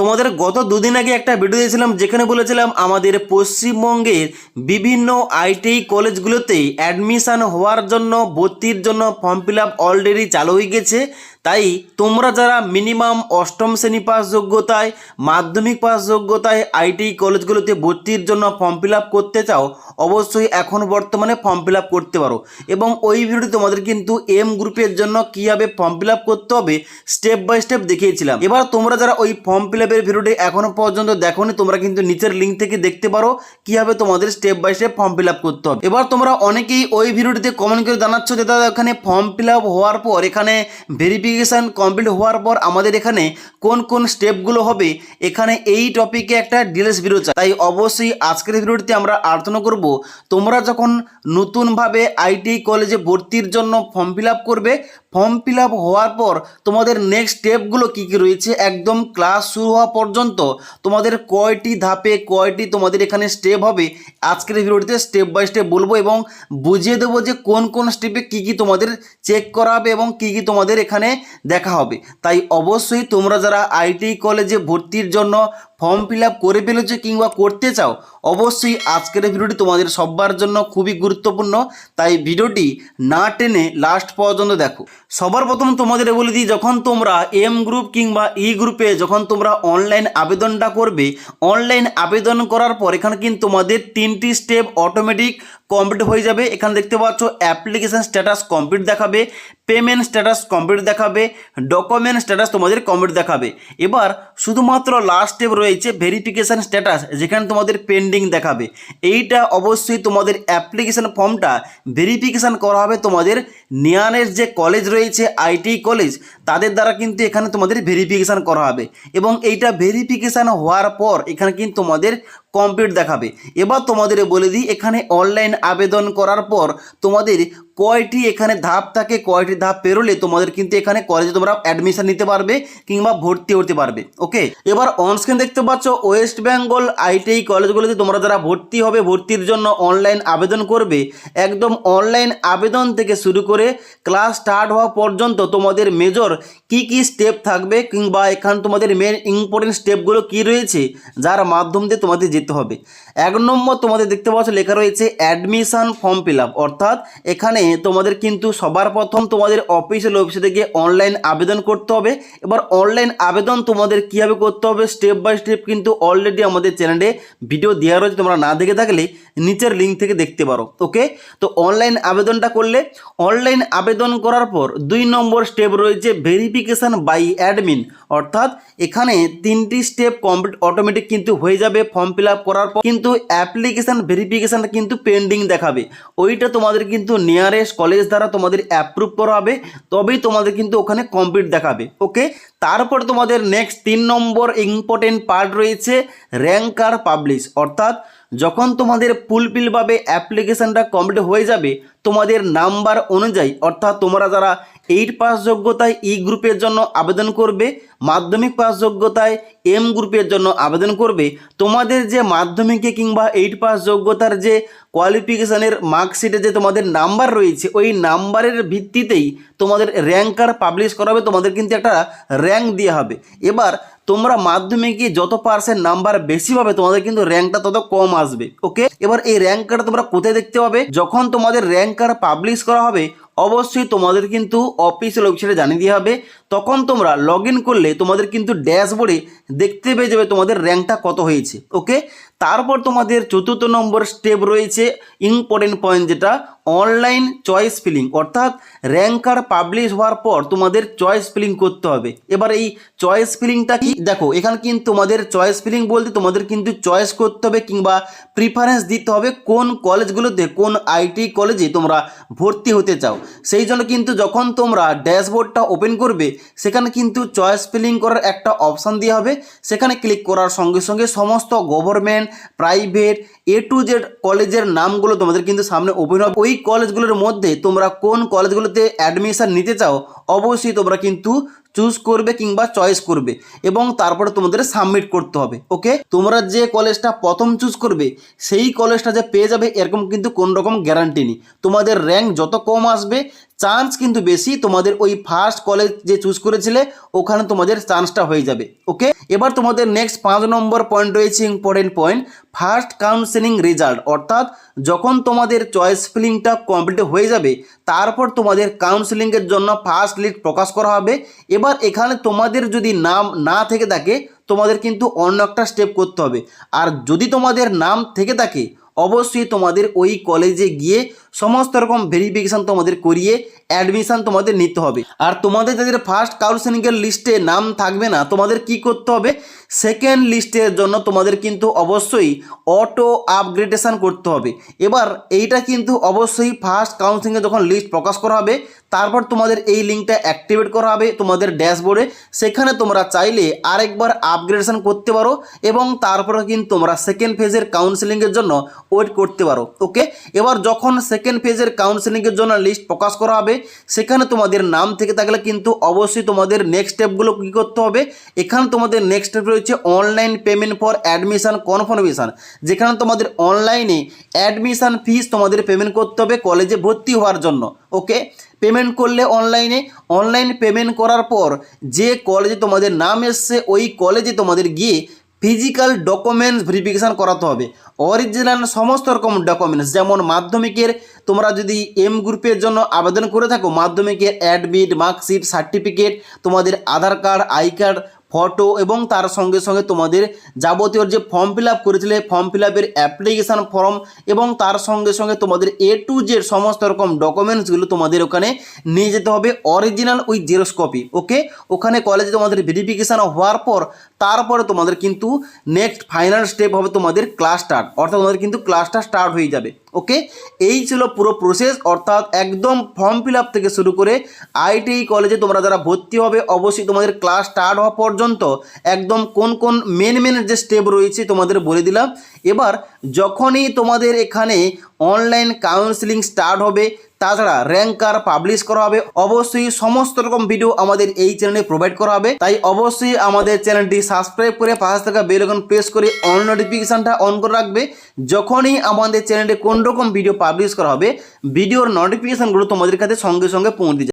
তোমাদের গত দুদিন আগে একটা ভিডিও দিয়েছিলাম যেখানে বলেছিলাম আমাদের পশ্চিমবঙ্গের বিভিন্ন আইটিআই কলেজগুলোতে অ্যাডমিশন হওয়ার জন্য ভর্তির জন্য ফর্ম ফিল আপ অলরেডি চালু হয়ে গেছে। তাই তোমরা যারা মিনিমাম অষ্টম শ্রেণী পাস যোগ্যতায়, মাধ্যমিক পাস যোগ্যতায় আইটিআই কলেজগুলোতে ভর্তির জন্য ফর্ম ফিল আপ করতে চাও, অবশ্যই এখন বর্তমানে ফর্ম ফিল আপ করতে পারো। এবং ওই ভিডিওটি তোমাদের কিন্তু এম গ্রুপের জন্য কীভাবে ফর্ম ফিল আপ করতে হবে স্টেপ বাই স্টেপ দেখিয়েছিলাম। এবার তোমরা যারা ওই ফর্ম ফিল আপের ভিডিওটি এখনো পর্যন্ত দেখোনি, তোমরা কিন্তু নিচের লিঙ্ক থেকে দেখতে পারো কিভাবে তোমাদের step by step form fill up করতে হবে। এবার তোমরা অনেকেই ওই ভিডিওটিতে কমেন্ট করে জানাচ্ছ যে দাদা এখানে ফর্ম ফিল আপ হওয়ার পর, এখানে ভেরিফিকেশান কমপ্লিট হওয়ার পর আমাদের এখানে কোন কোন স্টেপগুলো হবে, এখানে এই টপিকে একটা ডিটেলস ভিডিও চাই। তাই অবশ্যই আজকের ভিডিওটিতে আমরা আলোচনা করব তোমরা যখন নতুনভাবে আইটিআই কলেজে ভর্তির জন্য ফর্ম ফিল আপ করবে, ফর্ম ফিল আপ হওয়ার পর তোমাদের নেক্সট স্টেপগুলো কী কী রয়েছে, একদম ক্লাস শুরু হওয়া পর্যন্ত তোমাদের কয়টি ধাপে কয়টি তোমাদের এখানে স্টেপ হবে, আজকের ভিডিওটিতে স্টেপ বাই স্টেপ বলবো এবং বুঝিয়ে দেবো যে কোন কোন স্টেপে কী কী তোমাদের চেক করা হবে এবং কী কী তোমাদের এখানে দেখা হবে। তাই অবশ্যই তোমরা যারা আইটিআই কলেজে ভর্তির জন্য ফর্ম ফিল আপ করে ফেলেছো কিংবা করতে চাও, অবশ্যই আজকের ভিডিওটি তোমাদের সবার জন্য খুবই গুরুত্বপূর্ণ। তাই ভিডিওটি না টেনে লাস্ট পর্যন্ত দেখো। সবার প্রথম তোমাদের বলে দিই, যখন তোমরা এম গ্রুপ কিংবা ই গ্রুপে যখন তোমরা অনলাইন আবেদনটা করবে, অনলাইন আবেদন করার পর এখানে কিন্তু তোমাদের 3টি স্টেপ অটোমেটিক কমপ্লিট হয়ে যাবে। এখানে দেখতে পাচ্ছ অ্যাপ্লিকেশান স্ট্যাটাস কমপ্লিট দেখাবে, পেমেন্ট স্ট্যাটাস কমপ্লিট দেখাবে, ডকুমেন্ট স্ট্যাটাস তোমাদের কমপ্লিট দেখাবে। এবার শুধুমাত্র লাস্ট স্টেপ রয়েছে ভেরিফিকেশান স্ট্যাটাস, যেখানে তোমাদের পেন্ডিং দেখাবে। এইটা অবশ্যই তোমাদের অ্যাপ্লিকেশান ফর্মটা ভেরিফিকেশান করা হবে তোমাদের নিয়ারেস্ট যে কলেজ রয়েছে আইটিআই কলেজ, তাদের দ্বারা কিন্তু এখানে তোমাদের ভেরিফিকেশান করা হবে এবং এইটা ভেরিফিকেশান হওয়ার পর এখানে কিন্তু তোমাদের কমপ্লিট দেখাবে। এবার তোমাদের বলে দিই, এখানে অনলাইন আবেদন করার পর তোমাদের কয়টি এখানে ধাপ থাকে, কয়টি ধাপ পেরোলে তোমাদের কিন্তু এখানে কলেজে তোমরা অ্যাডমিশন নিতে পারবে কিংবা ভর্তি হতে পারবে। ওকে, এবার অনস্ক্রিন দেখতে পাচ্ছ ওয়েস্ট বেঙ্গল আইটিআই কলেজগুলোতে তোমরা যারা ভর্তি হবে, ভর্তির জন্য অনলাইন আবেদন করবে, একদম অনলাইন আবেদন থেকে শুরু করে ক্লাস স্টার্ট হওয়া পর্যন্ত তোমাদের মেজর কি কি স্টেপ থাকবে কিংবা এখানে তোমাদের মেন ইম্পর্টেন্ট স্টেপগুলো কি রয়েছে যার মাধ্যম দিয়ে তোমাদের যেতে হবে। 1 নম্বর তোমাদের দেখতে পাচ্ছ লেখা রয়েছে অ্যাডমিশন ফর্ম ফিল আপ, অর্থাৎ এখানে তোমাদের কিন্তু সবার প্রথম তোমাদের অফিসে থেকে অনলাইন আবেদন করতে হবে। এবার অনলাইন আবেদন তোমাদের কীভাবে করতে হবে স্টেপ বাই স্টেপ কিন্তু অলরেডি আমাদের চ্যানেলে ভিডিও দেওয়া রয়েছে, তোমরা না দেখে থাকলে নিচের লিঙ্ক থেকে দেখতে পারো। ওকে, তো অনলাইন আবেদনটা করলে, অনলাইন আবেদন করার পর 2 নম্বর স্টেপ রয়েছে ভেরিফিকেশান বাই অ্যাডমিন, অর্থাৎ এখানে 3টি স্টেপ কমপ্লিট অটোমেটিক কিন্তু হয়ে যাবে ফর্ম ফিল আপ করার পর, কিন্তু অ্যাপ্লিকেশান ভেরিফিকেশানটা কিন্তু পেন্ডিং দেখাবে। ওইটা তোমাদের কিন্তু নিয়ারেস্ট কলেজ দ্বারা তোমাদের অ্যাপ্রুভ করা হবে, তবেই তোমাদের কিন্তু ওখানে কমপ্লিট দেখাবে। ওকে, তারপর তোমাদের নেক্সট 3 নম্বর ইম্পর্টেন্ট পার্ট রয়েছে র্যাঙ্কার পাবলিশ, অর্থাৎ যখন তোমাদের ফুলফিলভাবে অ্যাপ্লিকেশানটা কমপ্লিট হয়ে যাবে তোমাদের নাম্বার অনুযায়ী, অর্থাৎ তোমরা যারা 8 পাস যোগ্যতায় ই গ্রুপের জন্য আবেদন করবে, মাধ্যমিক পাস যোগ্যতায় এম গ্রুপের জন্য আবেদন করবে, তোমাদের যে মাধ্যমিকে কিংবা 8 পাস যোগ্যতার যে কোয়ালিফিকেশানের মার্কশিটে যে তোমাদের নাম্বার রয়েছে, ওই নাম্বারের ভিত্তিতেই তোমাদের র্যাঙ্কার পাবলিশ করা হবে, তোমাদের কিন্তু একটা র্যাঙ্ক দেওয়া হবে। এবার তোমরা মাধ্যমিকে যত পার্সেন্ট নাম্বার বেশি পাবে তোমাদের কিন্তু র্যাঙ্কটা তত কম আসবে। ওকে, এবার এই র্যাঙ্কটা তোমরা কোথায় দেখতে পাবে, যখন তোমাদের র্যাঙ্কার পাবলিশ করা হবে অবশ্যই তোমাদের কিন্তু অফিসিয়াল ওয়েবসাইটে জানিয়ে দেওয়া হবে। তখন তোমরা লগ ইন করলে তোমাদের কিন্তু ড্যাশবোর্ডে দেখতে পেয়ে যাবে তোমাদের র্যাঙ্কটা কত হয়েছে। ওকে, তারপর তোমাদের 4র্থ নম্বর স্টেপ রয়েছে ইম্পর্টেন্ট পয়েন্ট, যেটা অনলাইন চয়েস ফিলিং, অর্থাৎ র্যাঙ্কার পাবলিশ হওয়ার পর তোমাদের চয়েস ফিলিং করতে হবে। এবার এই চয়েস ফিলিংটা কি, দেখো এখানে কিন্তু তোমাদের চয়েস ফিলিং বলতে তোমাদের কিন্তু চয়েস করতে হবে কিংবা প্রিফারেন্স দিতে হবে কোন কলেজগুলোতে, কোন আইটি কলেজে তোমরা ভর্তি হতে চাও। সেই জন্য কিন্তু যখন তোমরা ড্যাশবোর্ডটা ওপেন করবে সেখানে কিন্তু চয়েস ফিলিং করার একটা অপশান দেওয়া হবে, সেখানে ক্লিক করার সঙ্গে সঙ্গে সমস্ত government, private, A to Z কলেজের নামগুলো তোমাদের কিন্তু সামনে ওপেন হবে। ওই কলেজগুলোর মধ্যে তোমরা কোন কলেজগুলোতে অ্যাডমিশন নিতে চাও অবশ্যই তোমরা কিন্তু চুজ করবে কিংবা চয়েস করবে এবং তারপরে তোমাদের সাবমিট করতে হবে। ওকে, তোমরা যে কলেজটা প্রথম চুজ করবে সেই কলেজটা যে পেয়ে যাবে এরকম কিন্তু কোন রকম গ্যারান্টি নেই। তোমাদের র্যাঙ্ক যত কম আসবে চান্স কিন্তু বেশি তোমাদের ওই ফার্স্ট কলেজ যে চুজ করেছিলে ওখানে তোমাদের চান্সটা হয়ে যাবে। ওকে, এবার তোমাদের নেক্সট 5 নম্বর পয়েন্ট রয়েছে important point, first counselling result. অর্থাৎ যখন তোমাদের চয়েস ফিলিংটা কমপ্লিট হয়ে যাবে তারপর তোমাদের কাউন্সেলিংয়ের জন্য ফার্স্ট লিস্ট প্রকাশ করা হবে। এবার এখানে তোমাদের যদি নাম না থেকে থাকে তোমাদের কিন্তু অন্য একটা স্টেপ করতে হবে, আর যদি তোমাদের নাম থেকে থাকে অবশ্যই তোমাদের ওই কলেজে গিয়ে সমস্ত রকম ভেরিফিকেশান তোমাদের করিয়ে অ্যাডমিশান তোমাদের নিতে হবে। আর তোমাদের যাদের ফার্স্ট কাউন্সেলিংয়ের লিস্টে নাম থাকবে না তোমাদের কি করতে হবে, সেকেন্ড লিস্টের জন্য তোমাদের কিন্তু অবশ্যই অটো আপগ্রেডেশন করতে হবে। এবার এইটা কিন্তু অবশ্যই ফার্স্ট কাউন্সেলিংয়ে যখন লিস্ট প্রকাশ করা হবে তারপর তোমাদের এই লিঙ্কটা অ্যাক্টিভেট করা হবে তোমাদের ড্যাশবোর্ডে, সেখানে তোমরা চাইলে আরেকবার আপগ্রেডেশন করতে পারো এবং তারপরে কিন্তু তোমরা সেকেন্ড ফেজের কাউন্সেলিংয়ের জন্য ওয়েট করতে পারো। ওকে, এবার যখন সেকেন্ড ফেজের কাউন্সেলিংয়ের জন্য লিস্ট প্রকাশ করা হবে সেখানে তোমাদের নাম থেকে থাকলে কিন্তু অবশ্যই তোমাদের নেক্সট স্টেপগুলো কী করতে হবে, এখানে তোমাদের নেক্সট স্টেপ রয়েছে online payment for admission confirmation, যেখানে তোমাদের অনলাইনে অ্যাডমিশন ফিস তোমাদের পেমেন্ট করতে হবে কলেজে ভর্তি হওয়ার জন্য। ওকে, পেমেন্ট করলে অনলাইন পেমেন্ট করার পর যে কলেজে তোমাদের নাম এসছে ওই কলেজে তোমাদের গিয়ে ফিজিক্যাল ডকুমেন্টস ভেরিফিকেশান করাতে হবে। অরিজিনাল সমস্ত রকম ডকুমেন্টস, যেমন মাধ্যমিকের তোমরা যদি এম গ্রুপের জন্য আবেদন করে থাকো মাধ্যমিকের অ্যাডমিট, মার্কশিট, সার্টিফিকেট, তোমাদের আধার কার্ড, আই কার্ড, ফটো এবং তার সঙ্গে সঙ্গে তোমাদের যাবতীয় যে ফর্ম ফিল আপ করেছিলে ফর্ম ফিল আপের অ্যাপ্লিকেশান ফর্ম এবং তার সঙ্গে সঙ্গে তোমাদের A to Z সমস্ত রকম ডকুমেন্টসগুলো তোমাদের ওখানে নিয়ে যেতে হবে অরিজিনাল উই জেরক্স কপি। ওকে, ওখানে কলেজে তোমাদের ভেরিফিকেশান হওয়ার পর তারপরে তোমাদের কিন্তু নেক্সট ফাইনাল স্টেপ হবে তোমাদের ক্লাস স্টার্ট, অর্থাৎ তোমাদের কিন্তু ক্লাসটা স্টার্ট হয়ে যাবে। ওকে, এই ছিল পুরো প্রসেস, অর্থাৎ একদম ফর্ম ফিল আপ থেকে শুরু করে ITI কলেজে তোমরা যারা ভর্তি হবে অবশ্যই তোমাদের ক্লাস স্টার্ট হওয়া পর্যন্ত একদম কোন কোন মেন যে স্টেপ রয়েছে তোমাদের বলে দিলাম। এবার যখনই তোমাদের এখানে অনলাইন কাউন্সেলিং স্টার্ট হবে তাছাড়া র্যাঙ্কার পাবলিশ করা হবে, অবশ্যই সমস্ত রকম ভিডিও আমাদের এই চ্যানেলে প্রোভাইড করা হবে। তাই অবশ্যই আমাদের চ্যানেলটি সাবস্ক্রাইব করে পাশে থাকা বেল আইকন প্রেস করে অল নোটিফিকেশানটা অন করে রাখবে। যখনই আমাদের চ্যানেলে কোন রকম ভিডিও পাবলিশ করা হবে ভিডিওর নোটিফিকেশানগুলো তোমাদের কাছে সঙ্গে সঙ্গে পৌঁছে যাবে।